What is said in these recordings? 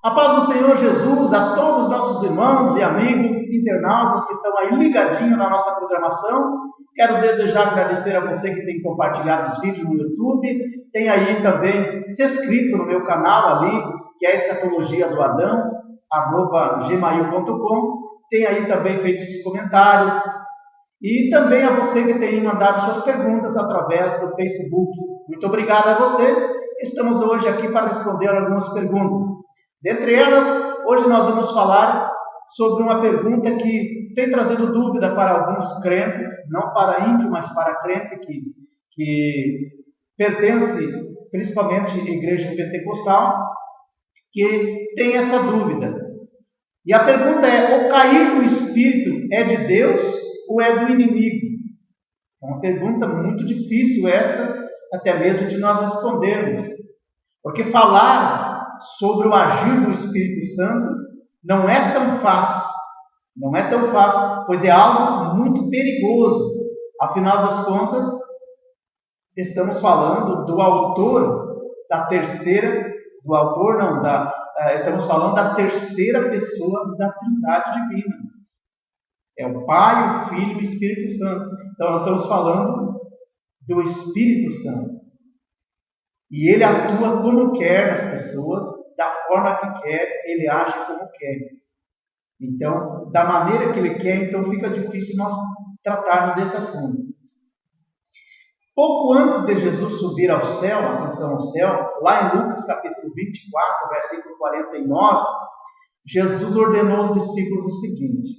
A paz do Senhor Jesus a todos os nossos irmãos e amigos internautas que estão aí ligadinhos na nossa programação. Quero desde já agradecer a você que tem compartilhado os vídeos no YouTube, tem aí também se inscrito no meu canal ali, que é a Escatologia do Adão, @gmail.com, tem aí também feito os comentários, e também a você que tem mandado suas perguntas através do Facebook. Muito obrigado a você. Estamos hoje aqui para responder algumas perguntas. Dentre elas, hoje nós vamos falar sobre uma pergunta que tem trazido dúvida para alguns crentes, não para ímpio, mas para crente que pertence principalmente à igreja pentecostal, que tem essa dúvida. E a pergunta é: o cair do Espírito é de Deus ou é do inimigo? É uma pergunta muito difícil essa, até mesmo de nós respondermos. Porque falar sobre o agir do Espírito Santo não é tão fácil. Não é tão fácil, pois é algo muito perigoso. Afinal das contas, estamos falando do autor da terceira, estamos falando da terceira pessoa da Trindade Divina. É o Pai, o Filho e o Espírito Santo. Então nós estamos falando do Espírito Santo. E ele atua como quer nas pessoas, da forma que quer, ele age como quer. Então, da maneira que ele quer, então fica difícil nós tratarmos desse assunto. Pouco antes de Jesus subir ao céu, a ascensão ao céu, lá em Lucas capítulo 24, versículo 49, Jesus ordenou aos discípulos o seguinte.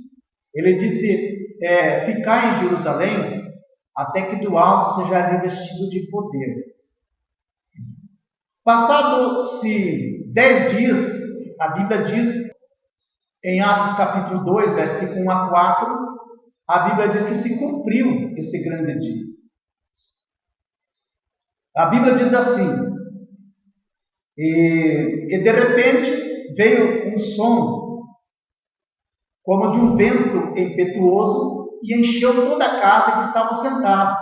Ele disse: ficai em Jerusalém até que do alto seja revestido de poder. Passado-se 10 dias, a Bíblia diz, em Atos capítulo 2, versículo 1 a 4, a Bíblia diz que se cumpriu esse grande dia. A Bíblia diz assim: e de repente veio um som, como de um vento impetuoso, e encheu toda a casa que estava sentada.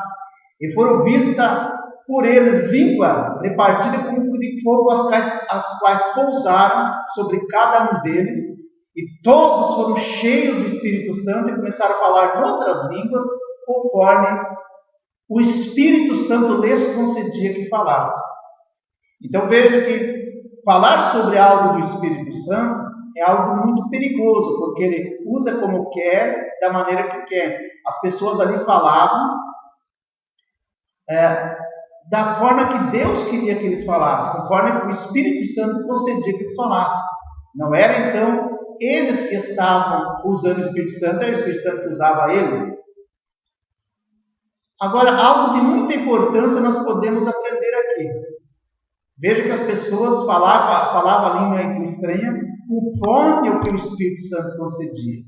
E foram vistas por eles língua repartida como de fogo, as quais pousaram sobre cada um deles, e todos foram cheios do Espírito Santo e começaram a falar em outras línguas, conforme o Espírito Santo lhes concedia que falasse. Então veja que falar sobre algo do Espírito Santo é algo muito perigoso, porque ele usa como quer, da maneira que quer. As pessoas ali falavam da forma que Deus queria que eles falassem, conforme o Espírito Santo concedia que eles falassem. Não era então eles que estavam usando o Espírito Santo, era o Espírito Santo que usava eles. Agora, algo de muita importância nós podemos aprender aqui. Veja que as pessoas falavam a língua estranha conforme o que o Espírito Santo concedia.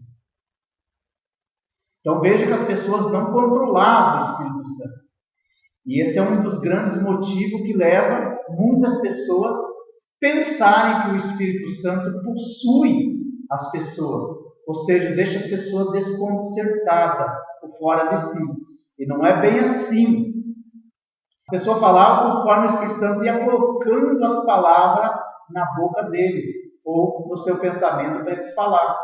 Então veja que as pessoas não controlavam o Espírito Santo. E esse é um dos grandes motivos que leva muitas pessoas a pensarem que o Espírito Santo possui as pessoas, ou seja, deixa as pessoas desconcertadas por fora de si. E não é bem assim. A pessoa falava conforme o Espírito Santo ia colocando as palavras na boca deles, ou no seu pensamento para eles falar.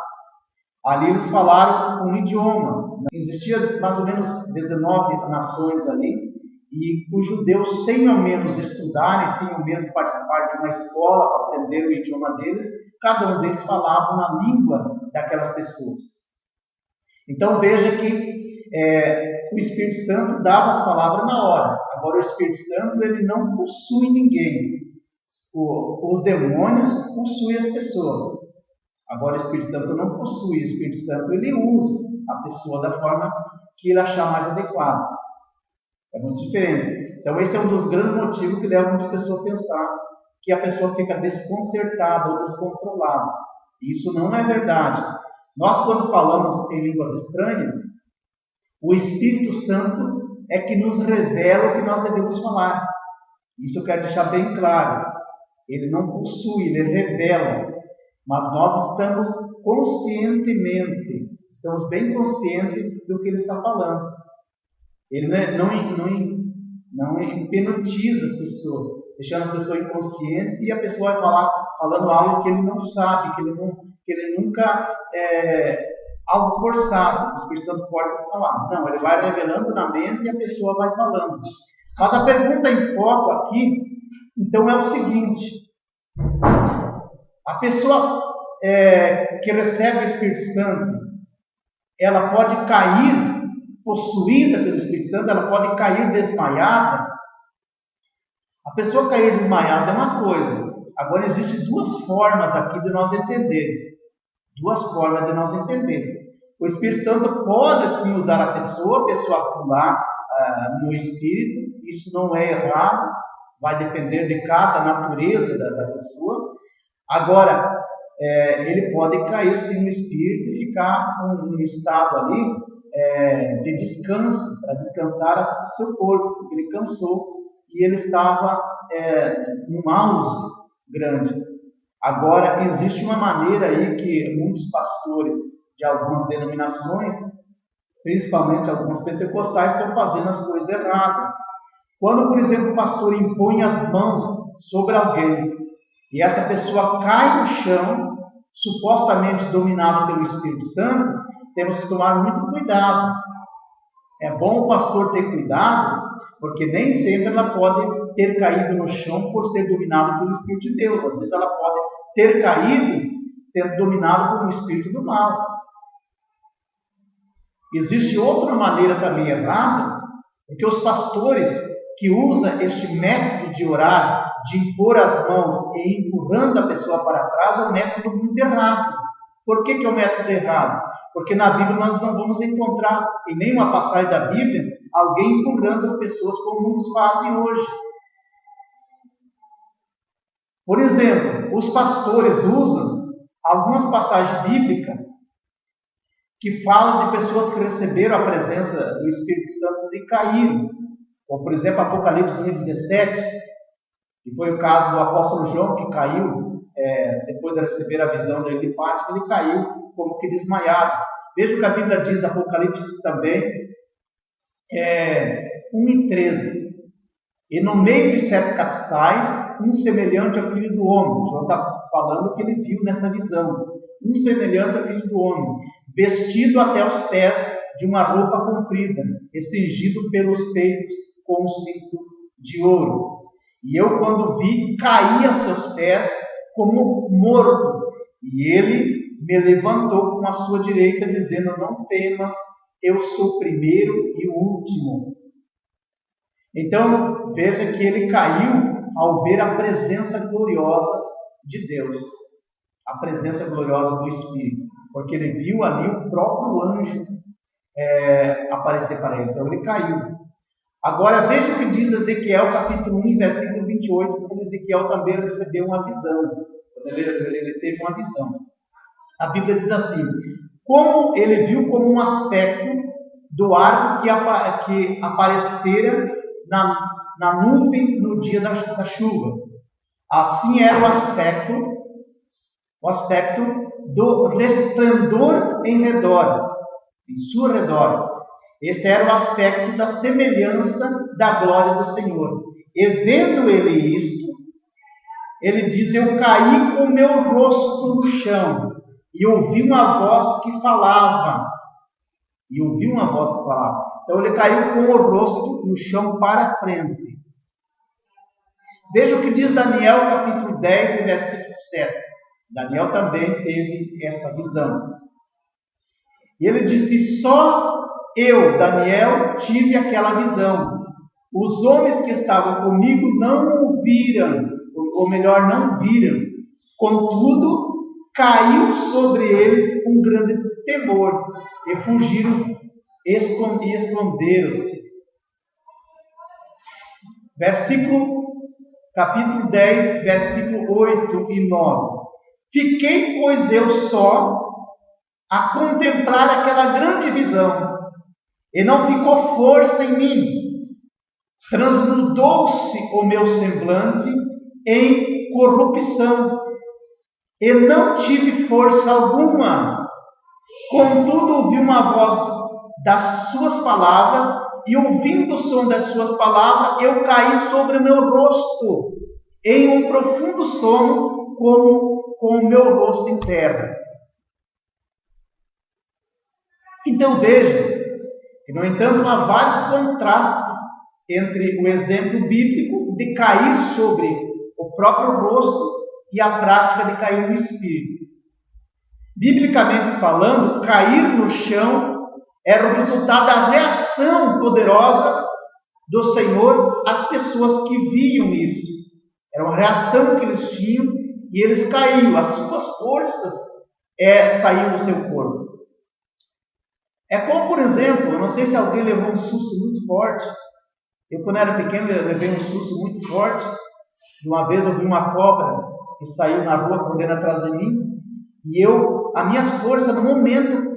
Ali eles falaram um idioma. Existia mais ou menos 19 nações ali, e os judeus, sem ao menos estudarem, sem ao menos participar de uma escola para aprender o idioma deles, cada um deles falava na língua daquelas pessoas. Então veja que o Espírito Santo dava as palavras na hora. Agora o Espírito Santo ele não possui ninguém. Os demônios possuem as pessoas. Agora o Espírito Santo não possui. O Espírito Santo ele usa a pessoa da forma que ele achar mais adequada. É muito diferente. Então esse é um dos grandes motivos que leva muitas pessoas a pensar que a pessoa fica desconcertada ou descontrolada. Isso não é verdade. Nós, quando falamos em línguas estranhas, o Espírito Santo é que nos revela o que nós devemos falar. Isso eu quero deixar bem claro. Ele não possui, ele revela. Mas nós estamos conscientemente Estamos bem conscientes do que ele está falando. Ele não hipnotiza as pessoas, deixando as pessoas inconscientes e a pessoa vai falando algo que ele não sabe, que ele nunca algo forçado, o Espírito Santo força para falar. Não, ele vai revelando na mente e a pessoa vai falando. Mas a pergunta em foco aqui, então, é o seguinte: a pessoa que recebe o Espírito Santo, ela pode cair possuída pelo Espírito Santo, ela pode cair desmaiada. A pessoa cair desmaiada é uma coisa. Agora, existem duas formas aqui de nós entender. O Espírito Santo pode sim usar a pessoa pular no Espírito. Isso não é errado, vai depender de cada natureza da pessoa. Agora, ele pode cair sim no Espírito e ficar num estado ali de descanso, para descansar seu corpo, porque ele cansou e ele estava num auge grande. Agora, existe uma maneira aí que muitos pastores de algumas denominações, principalmente alguns pentecostais, estão fazendo as coisas erradas. Quando, por exemplo, o pastor impõe as mãos sobre alguém e essa pessoa cai no chão, supostamente dominada pelo Espírito Santo, temos que tomar muito cuidado. É bom o pastor ter cuidado, porque nem sempre ela pode ter caído no chão por ser dominada pelo Espírito de Deus. Às vezes ela pode ter caído sendo dominada por um espírito do mal. Existe outra maneira também errada, porque os pastores que usam este método de orar, de impor as mãos e empurrando a pessoa para trás, é um método muito errado. Por que é um método errado? Porque na Bíblia nós não vamos encontrar, em nenhuma passagem da Bíblia, alguém empurrando as pessoas como muitos fazem hoje. Por exemplo, os pastores usam algumas passagens bíblicas que falam de pessoas que receberam a presença do Espírito Santo e caíram. Como, por exemplo, Apocalipse 1,17, que foi o caso do apóstolo João, que caiu, depois de receber a visão da ilha Pátima, ele caiu como que desmaiado. Veja o que a Bíblia diz, Apocalipse também, 1:13. E no meio dos 7 castiçais, um semelhante ao Filho do Homem. João está falando que ele viu nessa visão. Um semelhante ao Filho do Homem, vestido até os pés de uma roupa comprida, e cingido pelos peitos com um cinto de ouro. E eu, quando vi, caí a seus pés como morto. E ele me levantou com a sua direita, dizendo: não temas, eu sou o primeiro e o último. Então, veja que ele caiu ao ver a presença gloriosa de Deus, a presença gloriosa do Espírito, porque ele viu ali o próprio anjo aparecer para ele. Então, ele caiu. Agora, veja o que diz Ezequiel, capítulo 1, versículo 28, quando Ezequiel também recebeu uma visão. Ele teve uma visão. A Bíblia diz assim: como ele viu como um aspecto do arco que aparecera na nuvem no dia da chuva. Assim era o aspecto do resplendor em seu redor. Este era o aspecto da semelhança da glória do Senhor. E vendo ele isto, ele diz: eu caí com meu rosto no chão, e ouvi uma voz que falava. Então ele caiu com o rosto no chão para frente. Veja o que diz Daniel, capítulo 10, versículo 7. Daniel também teve essa visão. E ele disse: só eu, Daniel, tive aquela visão. Os homens que estavam comigo não viram. Contudo, caiu sobre eles um grande temor, e fugiram e esconderam-se. Capítulo 10, versículo 8 e 9. Fiquei, pois, eu só a contemplar aquela grande visão, e não ficou força em mim. Transmudou-se o meu semblante em corrupção, e não tive força alguma. Contudo, ouvi uma voz das suas palavras, e ouvindo o som das suas palavras, eu caí sobre o meu rosto, em um profundo sono, como com o meu rosto em terra. Então veja que, no entanto, há vários contrastes entre o exemplo bíblico de cair sobre o próprio rosto e a prática de cair no espírito. Biblicamente falando, cair no chão era o resultado da reação poderosa do Senhor às pessoas que viam isso. Era uma reação que eles tinham e eles caíam, as suas forças saíam do seu corpo. É como, por exemplo, eu não sei se alguém levou um susto muito forte. Eu, quando era pequeno, levei um susto muito forte. De uma vez eu vi uma cobra que saiu na rua correndo atrás de mim. E as minhas forças, no momento,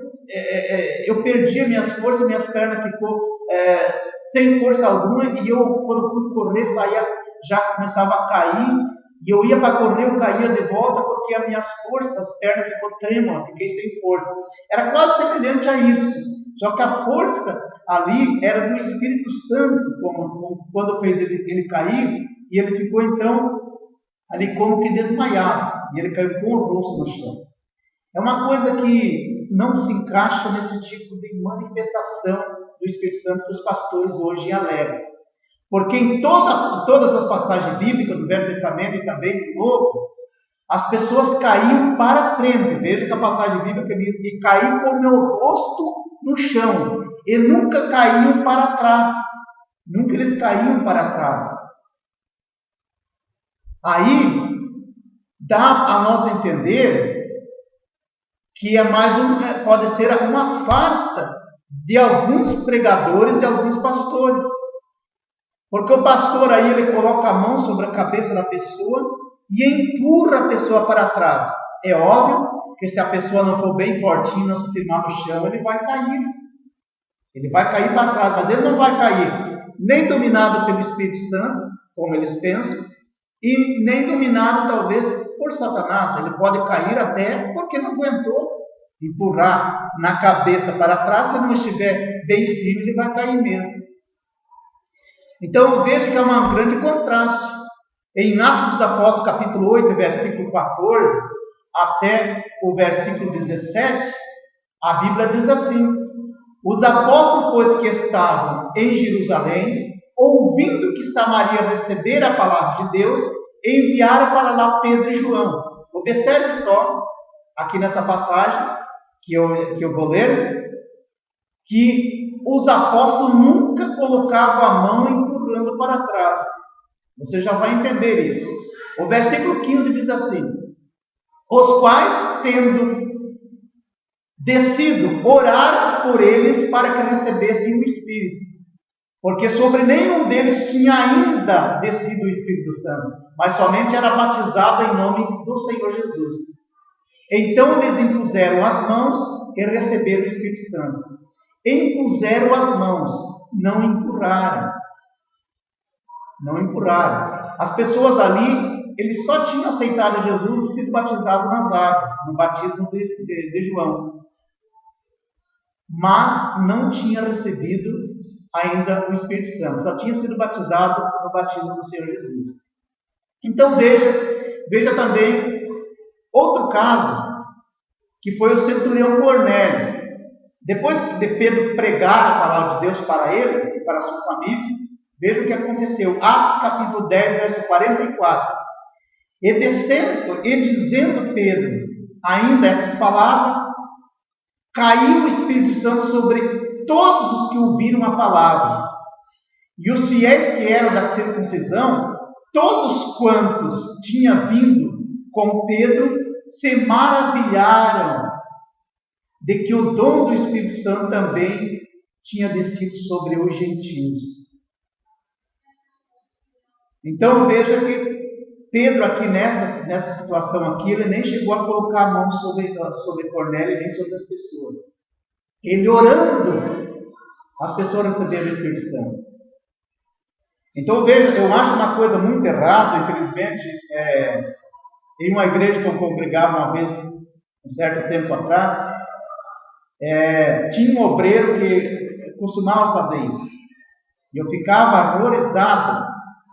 eu perdi as minhas forças, minhas pernas ficou sem força alguma. E eu, quando fui correr, já começava a cair. E eu ia para correr, eu caía de volta, porque as minhas forças, as pernas ficou trêmula, fiquei sem força. Era quase semelhante a isso. Só que a força ali era do Espírito Santo, quando fez ele cair, e ele ficou então ali como que desmaiado, e ele caiu com o rosto no chão. É uma coisa que não se encaixa nesse tipo de manifestação do Espírito Santo que os pastores hoje alegam. Porque em todas as passagens bíblicas do Velho Testamento e também do Novo, as pessoas caíam para frente. Veja que a passagem bíblica diz que caí com o meu rosto no chão, e nunca caíam para trás. Nunca eles caíam para trás. Aí dá a nós entender que pode ser uma farsa de alguns pregadores, de alguns pastores. Porque o pastor aí ele coloca a mão sobre a cabeça da pessoa e empurra a pessoa para trás. É óbvio que se a pessoa não for bem fortinha, não se firmar no chão, ele vai cair. Ele vai cair para trás, mas ele não vai cair nem dominado pelo Espírito Santo, como eles pensam, e nem dominado talvez por Satanás. Ele pode cair até porque não aguentou empurrar na cabeça para trás. Se ele não estiver bem firme, ele vai cair mesmo. Então veja que é um grande contraste. Em Atos dos Apóstolos, capítulo 8, versículo 14, até o versículo 17, a Bíblia diz assim: os apóstolos, pois, que estavam em Jerusalém, ouvindo que Samaria recebera a palavra de Deus, enviaram para lá Pedro e João. Observe só, aqui nessa passagem, que eu vou ler, que os apóstolos nunca colocavam a mão empurrando para trás. Você já vai entender isso. O versículo 15 diz assim: os quais, tendo descido, oraram por eles para que recebessem o Espírito, porque sobre nenhum deles tinha ainda descido o Espírito Santo, mas somente era batizado em nome do Senhor Jesus. Então eles impuseram as mãos e receberam o Espírito Santo. Impuseram as mãos, não empurraram. Não empurraram. As pessoas ali, eles só tinham aceitado Jesus e sido batizados nas águas, no batismo de João. Mas não tinha recebido ainda o Espírito Santo. Só tinha sido batizado no batismo do Senhor Jesus. Então veja também outro caso, que foi o centurião Cornélio. Depois de Pedro pregar a palavra de Deus para ele e para a sua família, veja o que aconteceu. Atos capítulo 10, verso 44. E descendo e dizendo Pedro ainda essas palavras, caiu o Espírito Santo sobre todos os que ouviram a palavra. E os fiéis que eram da circuncisão, todos quantos tinham vindo com Pedro, se maravilharam de que o dom do Espírito Santo também tinha descido sobre os gentios. Então veja que Pedro aqui nessa situação aqui, ele nem chegou a colocar a mão sobre Cornélio, nem sobre as pessoas. Ele orando, as pessoas receberam o Espírito Santo. Então veja, eu acho uma coisa muito errada, infelizmente, em uma igreja que eu congregava uma vez, um certo tempo atrás, Tinha um obreiro que costumava fazer isso. E eu ficava horrorizado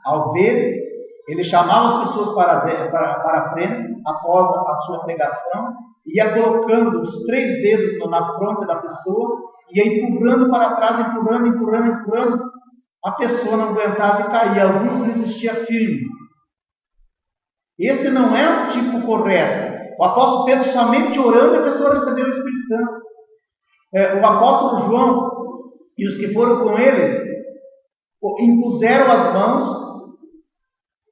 ao ver. Ele chamava as pessoas para a frente, após a sua pregação, ia colocando os 3 dedos na fronte da pessoa, ia empurrando para trás, empurrando. A pessoa não aguentava e caía. Alguns resistiam firme. Esse não é o tipo correto. O apóstolo Pedro, somente orando, a pessoa recebeu o Espírito Santo. O apóstolo João e os que foram com eles impuseram as mãos,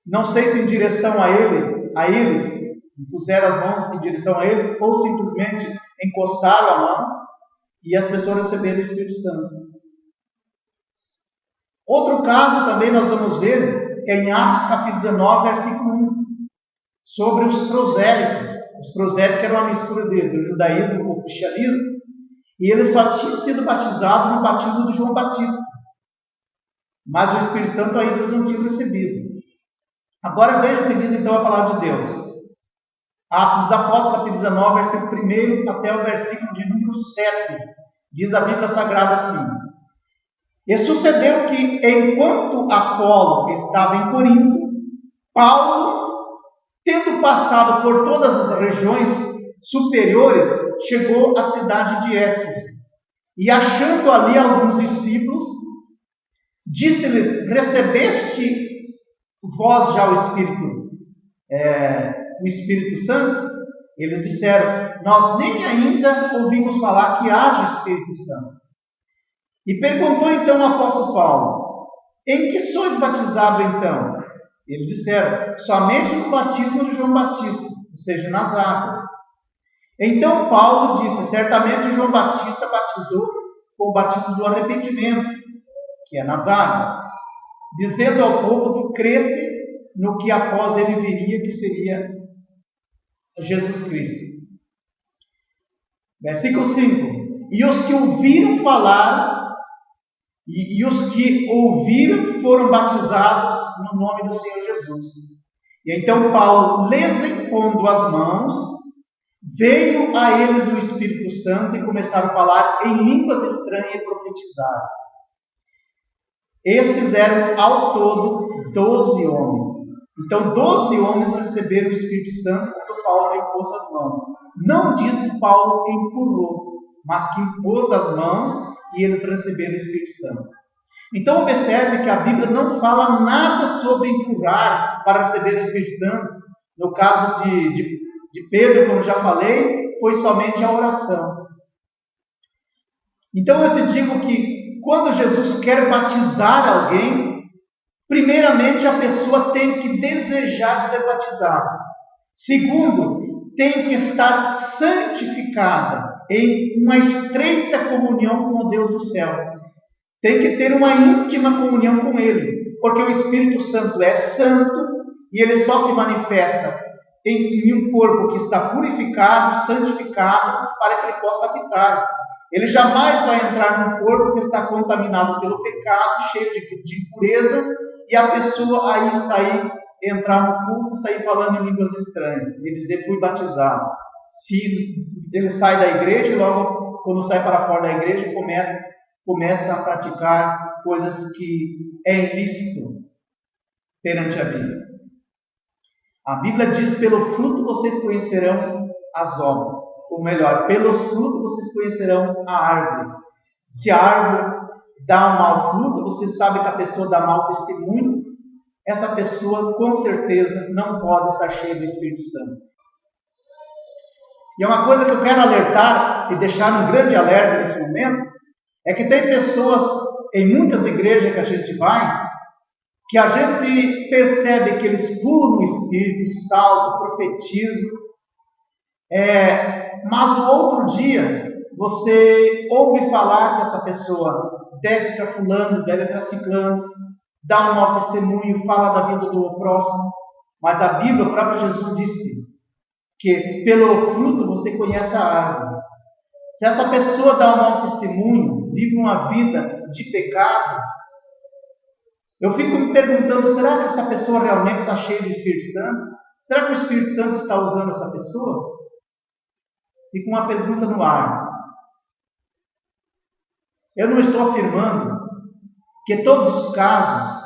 não sei se em direção a eles, impuseram as mãos em direção a eles, ou simplesmente encostaram a mão, e as pessoas receberam o Espírito Santo. Outro caso também nós vamos ver, que é em Atos capítulo 19, versículo 1, sobre os prosélitos. Os prosélitos eram uma mistura do judaísmo com o cristianismo, e eles só tinham sido batizados no batismo de João Batista. Mas o Espírito Santo ainda eles não tinham recebido. Agora veja o que diz então a palavra de Deus. Atos dos Apóstolos, capítulo 19, versículo 1 até o versículo de número 7. Diz a Bíblia Sagrada assim: E sucedeu que, enquanto Apolo estava em Corinto, Paulo, tendo passado por todas as regiões superiores, chegou à cidade de Éfeso. E achando ali alguns discípulos, disse-lhes: Recebeste vós já o Espírito Santo? Eles disseram: Nós nem ainda ouvimos falar que haja Espírito Santo. E perguntou então o apóstolo Paulo: Em que sois batizado então? Eles disseram: Somente no batismo de João Batista, ou seja, nas águas. Então Paulo disse: Certamente João Batista batizou com o batismo do arrependimento, que é nas águas, dizendo ao povo que cresce no que após ele viria, que seria Jesus Cristo. Versículo 5: E os que ouviram falar, e os que ouviram foram batizados no nome do Senhor Jesus. E então Paulo, lhes impondo as mãos, veio a eles o Espírito Santo e começaram a falar em línguas estranhas e profetizar. Estes eram ao todo 12 homens. Então 12 homens receberam o Espírito Santo quando Paulo impôs as mãos. Não diz que Paulo empurrou, mas que impôs as mãos e eles receberam o Espírito Santo. Então observe que a Bíblia não fala nada sobre empurrar para receber o Espírito Santo. No caso de Pedro, como já falei, foi somente a oração. Então eu te digo que quando Jesus quer batizar alguém, primeiramente a pessoa tem que desejar ser batizada. Segundo, tem que estar santificada em uma estreita comunhão com o Deus do céu. Tem que ter uma íntima comunhão com Ele, porque o Espírito Santo é santo e ele só se manifesta em um corpo que está purificado, santificado, para que ele possa habitar. Ele jamais vai entrar num corpo que está contaminado pelo pecado, cheio de impureza, e a pessoa aí entrar no culto e sair falando em línguas estranhas, e dizer: fui batizado. Se ele sai da igreja, logo quando sai para fora da igreja, começa a praticar coisas que é ilícito perante a Bíblia. A Bíblia diz: pelo fruto vocês conhecerão as obras. Ou melhor, pelos frutos vocês conhecerão a árvore. Se a árvore dá um mau fruto, você sabe que a pessoa dá mau testemunho, essa pessoa com certeza não pode estar cheia do Espírito Santo. E é uma coisa que eu quero alertar e deixar um grande alerta nesse momento, é que tem pessoas em muitas igrejas que a gente vai, que a gente percebe que eles pulam no Espírito, saltam, profetizam, mas no outro dia você ouve falar que essa pessoa deve para fulano, deve para ciclano, dá um mau testemunho, fala da vida do próximo, mas a Bíblia, o próprio Jesus disse que pelo fruto você conhece a árvore. Se essa pessoa dá um mau testemunho, vive uma vida de pecado, eu fico me perguntando: será que essa pessoa realmente está cheia do Espírito Santo? Será que o Espírito Santo está usando essa pessoa? Fica uma pergunta no ar. Eu não estou afirmando que todos os casos,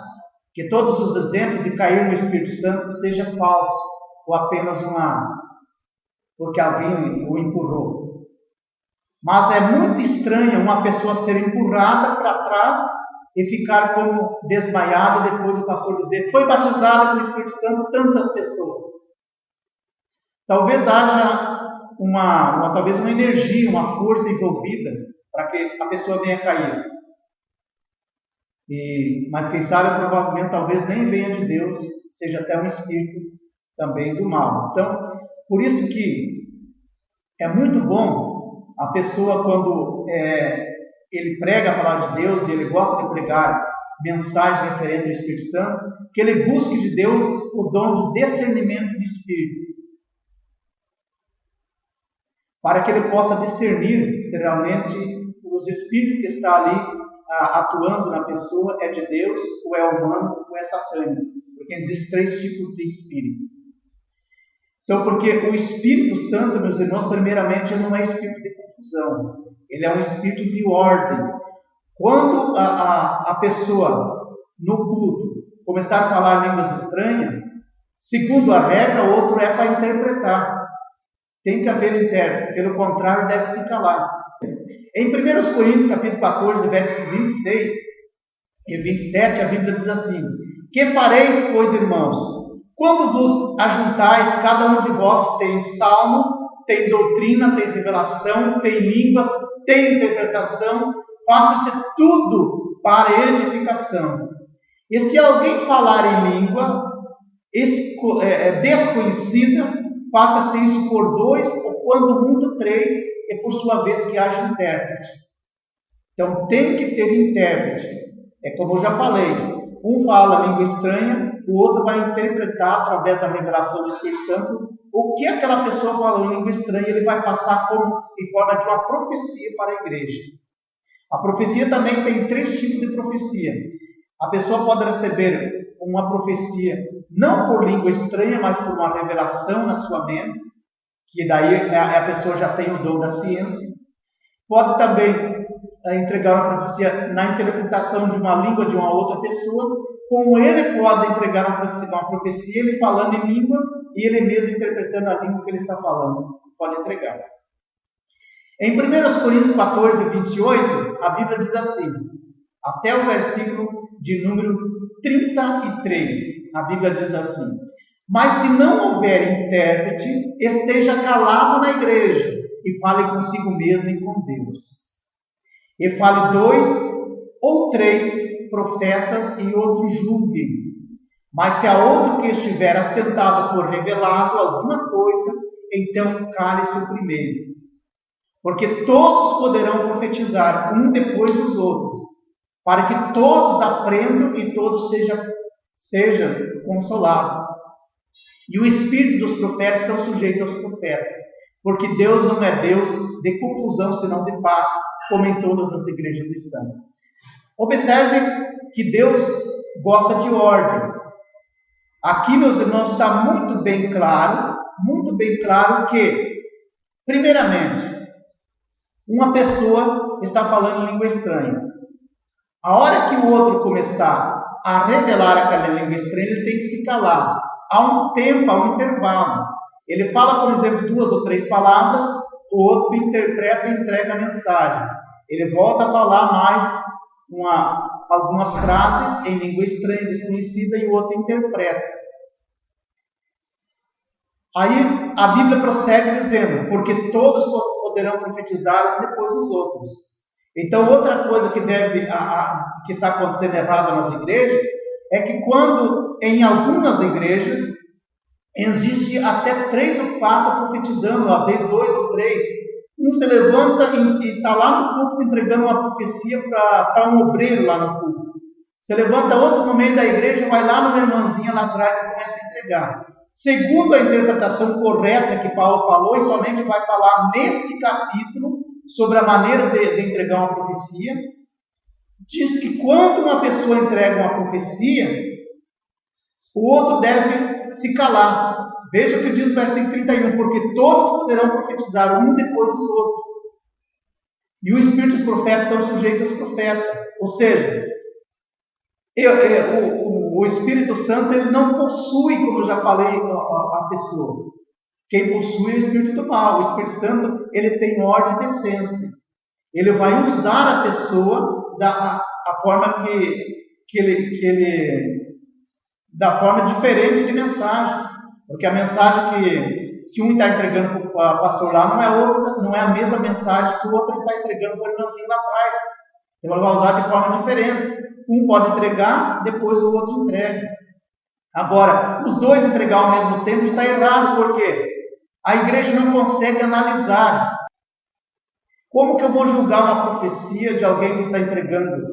que todos os exemplos de cair no Espírito Santo seja falso ou apenas porque alguém o empurrou. Mas é muito estranho uma pessoa ser empurrada para trás e ficar como desmaiada, depois o pastor dizer, foi batizada com o Espírito Santo tantas pessoas. Talvez haja talvez uma energia, uma força envolvida para que a pessoa venha cair. Mas quem sabe, provavelmente, talvez nem venha de Deus, seja até um espírito também do mal. Então, por isso que é muito bom a pessoa, quando ele prega a palavra de Deus e ele gosta de pregar mensagem referente ao Espírito Santo, que ele busque de Deus o dom de discernimento de espírito, para que ele possa discernir se realmente os espíritos que estão ali atuando na pessoa é de Deus, ou é humano, ou é satânico. Porque existem 3 tipos de espírito. Então, porque o Espírito Santo, meus irmãos, primeiramente, ele não é espírito de confusão. Ele é um espírito de ordem. Quando a pessoa, no culto, começar a falar línguas estranhas, segundo a regra, o outro é para interpretar. Tem que haver intérprete, pelo contrário, deve se calar. Em 1 Coríntios, capítulo 14, versos 26 e 27, a Bíblia diz assim: que fareis, pois, irmãos, quando vos ajuntais, cada um de vós tem salmo, tem doutrina, tem revelação, tem línguas, tem interpretação, faça-se tudo para edificação. E se alguém falar em língua desconhecida, faça-se isso por 2, ou quando muito 3, e por sua vez que haja intérprete. Então tem que ter intérprete. É como eu já falei, um fala língua estranha, o outro vai interpretar através da revelação do Espírito Santo o que aquela pessoa falou em língua estranha, ele vai passar em forma de uma profecia para a igreja. A profecia também tem 3 tipos de profecia. A pessoa pode receber uma profecia não por língua estranha, mas por uma revelação na sua mente, que daí a pessoa já tem o dom da ciência. Pode também entregar uma profecia na interpretação de uma língua de uma outra pessoa, como ele pode entregar uma profecia, ele falando em língua e ele mesmo interpretando a língua que ele está falando. Pode entregar. Em 1 Coríntios 14, 28, a Bíblia diz assim, até o versículo de número 33, a Bíblia diz assim: mas se não houver intérprete, esteja calado na igreja e fale consigo mesmo e com Deus. E fale 2 ou 3 profetas e outros julguem. Mas se há outro que estiver assentado por revelado alguma coisa, então cale-se o primeiro. Porque todos poderão profetizar, um depois dos outros, para que todos aprendam e todos sejam consolados. E o espírito dos profetas estão sujeitos aos profetas, porque Deus não é Deus de confusão, senão de paz, como em todas as igrejas cristãs. Observe que Deus gosta de ordem. Aqui, meus irmãos, está muito bem claro que, primeiramente, uma pessoa está falando língua estranha. A hora que o outro começar a revelar aquela língua estranha, ele tem que se calar. Há um tempo, há um intervalo. Ele fala, por exemplo, 2 ou 3 palavras, o outro interpreta e entrega a mensagem. Ele volta a falar mais algumas frases em língua estranha, desconhecida, e o outro interpreta. Aí a Bíblia prossegue dizendo, porque todos poderão profetizar um depois dos outros. Então, outra coisa que está acontecendo errada nas igrejas, é que quando em algumas igrejas existe até 3 ou 4 profetizando, uma vez 2 ou 3, um se levanta e está lá no púlpito entregando uma profecia para um obreiro lá no púlpito. Se levanta outro no meio da igreja, vai lá numa irmãzinha lá atrás e começa a entregar. Segundo a interpretação correta que Paulo falou, e somente vai falar neste capítulo sobre a maneira de entregar uma profecia, diz que quando uma pessoa entrega uma profecia, o outro deve se calar. Veja o que diz o versículo 31, porque todos poderão profetizar um depois dos outros. E o Espírito dos profetas são sujeitos aos profetas. Ou seja, o Espírito Santo ele não possui, como eu já falei, a pessoa. Quem possui é o Espírito do mal. O Espírito Santo ele tem ordem de essência. Ele vai usar a pessoa da forma da forma diferente de mensagem. Porque a mensagem que um está entregando para o pastor lá não é a mesma mensagem que o outro está entregando para o irmãozinho lá atrás. Ele vai usar de forma diferente. Um pode entregar, depois o outro entrega. Agora, os dois entregar ao mesmo tempo está errado, porque a igreja não consegue analisar. Como que eu vou julgar uma profecia de alguém que está entregando?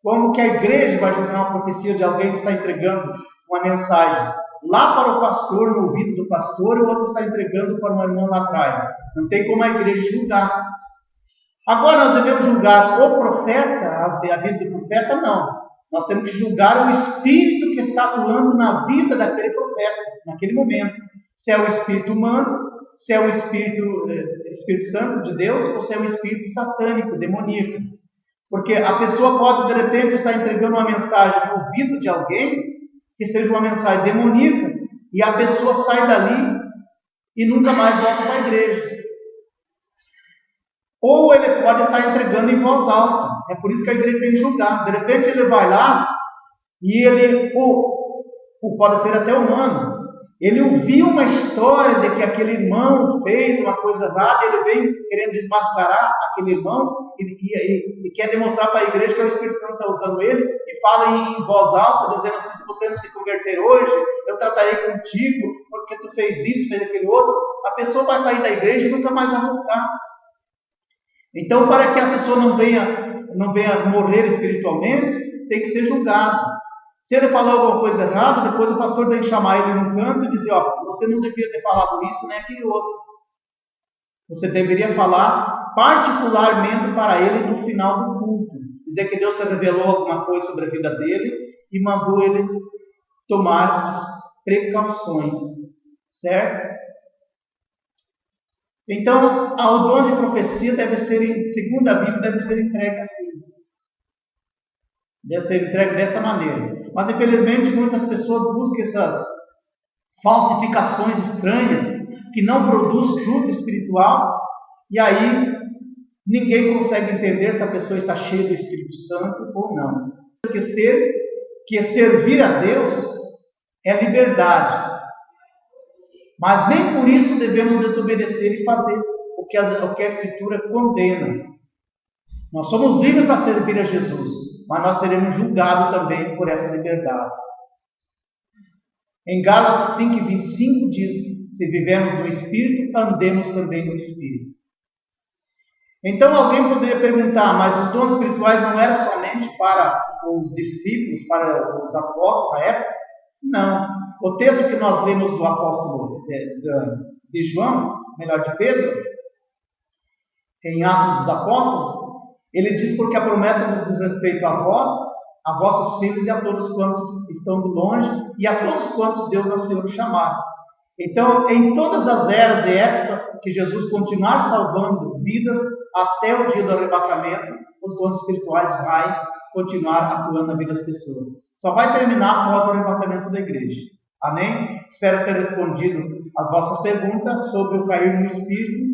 Como que a igreja vai julgar uma profecia de alguém que está entregando uma mensagem lá para o pastor, no ouvido do pastor, e o outro está entregando para um irmão lá atrás? Não tem como a igreja julgar. Agora nós devemos julgar o profeta, a vida do profeta? Não. Nós temos que julgar o espírito que está atuando na vida daquele profeta, naquele momento. Se é o espírito humano, se é o Espírito Santo de Deus, ou se é o espírito satânico, demoníaco. Porque a pessoa pode, de repente, estar entregando uma mensagem no ouvido de alguém, que seja uma mensagem demoníaca, e a pessoa sai dali e nunca mais volta para a igreja. Ou ele pode estar entregando em voz alta. É por isso que a igreja tem que julgar. De repente ele vai lá e ele, pode ser até humano, ele ouviu uma história de que aquele irmão fez uma coisa errada, ele vem querendo desmascarar aquele irmão e quer demonstrar para a igreja que o Espírito Santo está usando ele, e fala em voz alta, dizendo assim: se você não se converter hoje, eu tratarei contigo, porque tu fez isso, fez aquele outro. A pessoa vai sair da igreja e nunca mais vai voltar. Então, para que a pessoa não venha morrer espiritualmente, tem que ser julgado. Se ele falou alguma coisa errada, depois o pastor tem que chamar ele num canto e dizer: você não deveria ter falado isso, nem aquele outro. Você deveria falar particularmente para ele no final do culto. Dizer que Deus te revelou alguma coisa sobre a vida dele e mandou ele tomar as precauções. Certo? Então, o dom de profecia deve ser, segundo a Bíblia, deve ser entregue assim. Deve ser entregue dessa maneira. Mas, infelizmente, muitas pessoas buscam essas falsificações estranhas, que não produzem fruto espiritual, e aí ninguém consegue entender se a pessoa está cheia do Espírito Santo ou não. Esquecer que servir a Deus é liberdade. Mas nem por isso devemos desobedecer e fazer o que a Escritura condena. Nós somos livres para servir a Jesus, mas nós seremos julgados também por essa liberdade. Em Gálatas 5:25 diz: se vivemos no Espírito, andemos também no Espírito. Então alguém poderia perguntar: mas os dons espirituais não eram somente para os discípulos, para os apóstolos da época? Não. O texto que nós lemos do apóstolo de João, melhor de Pedro, em Atos dos Apóstolos, ele diz: porque a promessa nos diz respeito a vós, a vossos filhos e a todos quantos estão de longe, e a todos quantos Deus no Senhor chamar. Então, em todas as eras e épocas que Jesus continuar salvando vidas até o dia do arrebatamento, os dons espirituais vai continuar atuando na vida das pessoas. Só vai terminar após o arrebatamento da igreja. Amém? Espero ter respondido as vossas perguntas sobre o cair no Espírito,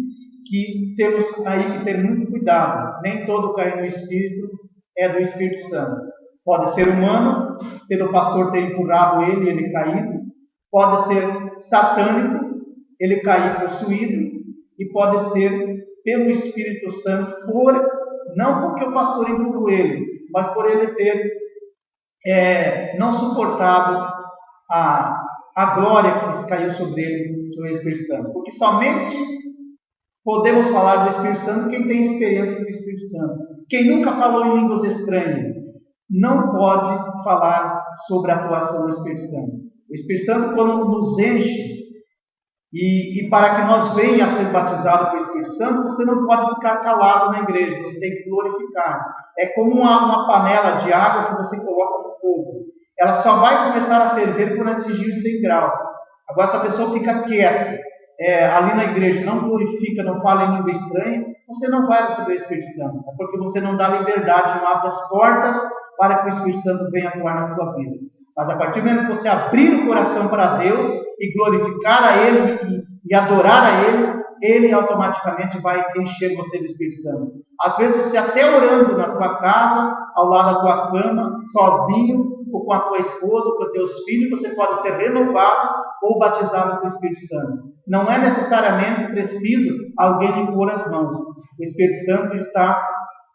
que temos aí que ter muito cuidado. Nem todo cair no Espírito é do Espírito Santo. Pode ser humano, pelo pastor ter empurrado ele e ele caído. Pode ser satânico, ele cair possuído. E pode ser pelo Espírito Santo, não porque o pastor empurrou ele, mas por ele ter não suportado a glória que caiu sobre ele, sobre o Espírito Santo. Porque somente podemos falar do Espírito Santo quem tem experiência com o Espírito Santo. Quem nunca falou em línguas estranhas não pode falar sobre a atuação do Espírito Santo. O Espírito Santo, quando nos enche, e para que nós venhamos a ser batizados com o Espírito Santo, você não pode ficar calado na igreja, você tem que glorificar. É como uma panela de água que você coloca no fogo. Ela só vai começar a ferver quando atingir os 100 graus. Agora, se a pessoa fica quieta ali na igreja, não glorifica, não fala em língua estranha, você não vai receber o Espírito Santo. É porque você não dá liberdade, não abre as portas para que o Espírito Santo venha atuar na tua vida. Mas a partir do momento que você abrir o coração para Deus e glorificar a Ele e adorar a Ele, Ele automaticamente vai encher você do Espírito Santo. Às vezes você até orando na tua casa, ao lado da tua cama, sozinho, ou com a tua esposa, ou com os teus filhos, você pode ser renovado ou batizado com o Espírito Santo. Não é necessariamente preciso alguém impor as mãos. O Espírito Santo está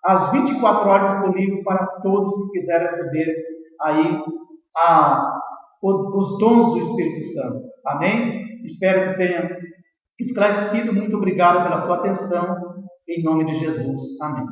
às 24 horas disponível para todos que quiserem receber aí os dons do Espírito Santo. Amém? Espero que tenha esclarecido. Muito obrigado pela sua atenção. Em nome de Jesus. Amém.